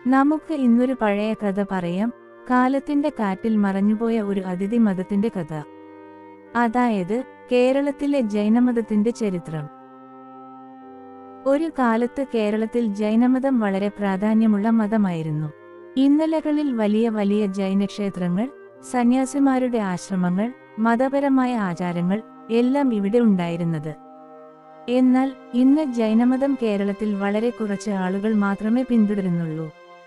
നമുക്ക് ഇന്നൊരു പഴയ കഥ പറയാം. കാലത്തിന്റെ കാറ്റിൽ മറഞ്ഞുപോയ ഒരു അതിഥി മതത്തിന്റെ കഥ. അതായത് കേരളത്തിലെ ജൈനമതത്തിന്റെ ചരിത്രം. ഒരു കാലത്ത് കേരളത്തിൽ ജൈനമതം വളരെ പ്രാധാന്യമുള്ള മതമായിരുന്നു. ഇന്നലകളിൽ വലിയ വലിയ ജൈനക്ഷേത്രങ്ങൾ, സന്യാസിമാരുടെ ആശ്രമങ്ങൾ, മതപരമായ ആചാരങ്ങൾ എല്ലാം ഇവിടെ ഉണ്ടായിരുന്നത്. എന്നാൽ ഇന്ന് ജൈനമതം കേരളത്തിൽ വളരെ കുറച്ച് ആളുകൾ മാത്രമേ പിന്തുടരുന്നുള്ളൂ.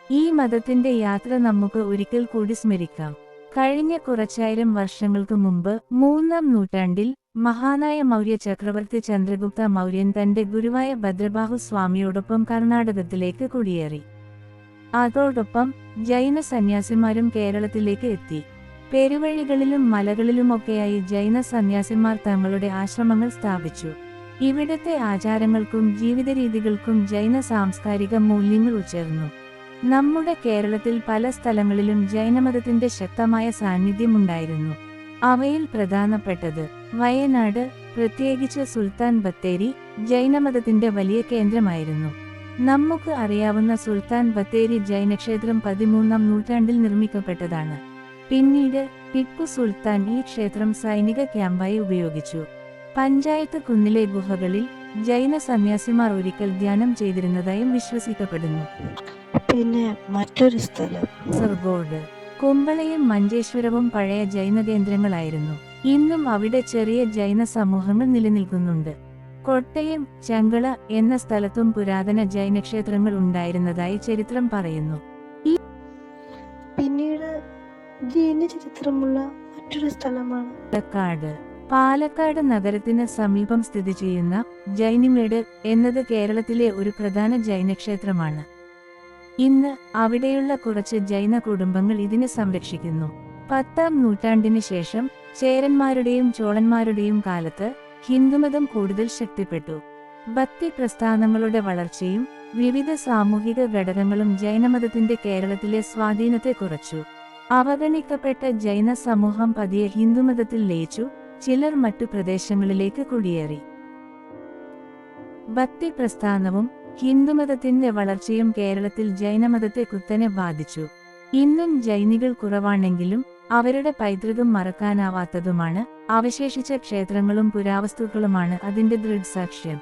ഈ മതത്തിന്റെ യാത്ര നമുക്ക് ഒരിക്കൽ കൂടി സ്മരിക്കാം. കഴിഞ്ഞ കുറച്ചായിരം വർഷങ്ങൾക്ക് മുമ്പ് 3-ാം നൂറ്റാണ്ടിൽ മഹാനായ മൗര്യ ചക്രവർത്തി ചന്ദ്രഗുപ്ത മൗര്യൻ തന്റെ ഗുരുവായ ഭദ്രബാഹു സ്വാമിയോടൊപ്പം കർണാടകത്തിലേക്ക് കുടിയേറി. അതോടൊപ്പം ജൈന സന്യാസിമാരും കേരളത്തിലേക്ക് എത്തി. പെരുവഴികളിലും മലകളിലുമൊക്കെയായി ജൈന സന്യാസിമാർ തങ്ങളുടെ ആശ്രമങ്ങൾ സ്ഥാപിച്ചു. ഇവിടത്തെ ആചാരങ്ങൾക്കും ജീവിതരീതികൾക്കും ജൈന സാംസ്കാരിക മൂല്യങ്ങൾ ഉയർന്നു. നമ്മുടെ കേരളത്തിൽ പല സ്ഥലങ്ങളിലും ജൈനമതത്തിന്റെ ശക്തമായ സാന്നിധ്യമുണ്ടായിരുന്നു. അവയിൽ പ്രധാനപ്പെട്ടത് വയനാട്, പ്രത്യേകിച്ച് സുൽത്താൻ ബത്തേരി ജൈനമതത്തിന്റെ വലിയ കേന്ദ്രമായിരുന്നു. നമുക്ക് അറിയാവുന്ന സുൽത്താൻ ബത്തേരി ജൈനക്ഷേത്രം 13-ാം നൂറ്റാണ്ടിൽ നിർമ്മിക്കപ്പെട്ടതാണ്. പിന്നീട് ടിപ്പു സുൽത്താൻ ഈ ക്ഷേത്രം സൈനിക ക്യാമ്പായി ഉപയോഗിച്ചു. പഞ്ചായത്ത് കുന്നിലെ ഗുഹകളിൽ ജൈന സന്യാസിമാർ ഒരിക്കൽ ധ്യാനം ചെയ്തിരുന്നതായും വിശ്വസിക്കപ്പെടുന്നു. പിന്നെ മറ്റൊരു സ്ഥലം കാസർഗോഡ്. കുമ്പളയും മഞ്ചേശ്വരവും പഴയ ജൈന കേന്ദ്രങ്ങളായിരുന്നു. ഇന്നും അവിടെ ചെറിയ ജൈന സമൂഹങ്ങൾ നിലനിൽക്കുന്നുണ്ട്. കോട്ടയം, ചങ്കള എന്ന സ്ഥലത്തും പുരാതന ജൈനക്ഷേത്രങ്ങൾ ഉണ്ടായിരുന്നതായി ചരിത്രം പറയുന്നു. പിന്നീട് ജൈന ചരിത്രമുള്ള മറ്റൊരു സ്ഥലമാണ് പാലക്കാട്. പാലക്കാട് നഗരത്തിന് സമീപം സ്ഥിതി ചെയ്യുന്ന ജൈനിമേട് എന്നത് കേരളത്തിലെ ഒരു പ്രധാന ജൈനക്ഷേത്രമാണ്. ഇന്ന് അവിടെയുള്ള കുറച്ച് ജൈന കുടുംബങ്ങൾ ഇതിനെ സംരക്ഷിക്കുന്നു. 10-ാം നൂറ്റാണ്ടിന് ശേഷം ചേരന്മാരുടെയും ചോളന്മാരുടെയും കാലത്ത് ഹിന്ദുമതം കൂടുതൽ ശക്തിപ്പെട്ടു. ഭക്തി പ്രസ്ഥാനങ്ങളുടെ വളർച്ചയും വിവിധ സാമൂഹിക ഘടകങ്ങളും ജൈനമതത്തിന്റെ കേരളത്തിലെ സ്വാധീനത്തെ കുറച്ചു. അവഗണിക്കപ്പെട്ട ജൈന സമൂഹം പതിയെ ഹിന്ദുമതത്തിൽ ലയിച്ചു. ചിലർ മറ്റു പ്രദേശങ്ങളിലേക്ക് കുടിയേറി. ഭക്തി പ്രസ്ഥാനവും ഹിന്ദുമതത്തിന്റെ വളർച്ചയും കേരളത്തിൽ ജൈനമതത്തെ കുത്തനെ ബാധിച്ചു. ഇന്നും ജൈനികൾ കുറവാണെങ്കിലും അവരുടെ പൈതൃകം മറക്കാനാവാത്തതുമാണ്. അവശേഷിച്ച ക്ഷേത്രങ്ങളും പുരാവസ്തുക്കളുമാണ് അതിന്റെ ദൃക്സാക്ഷ്യം.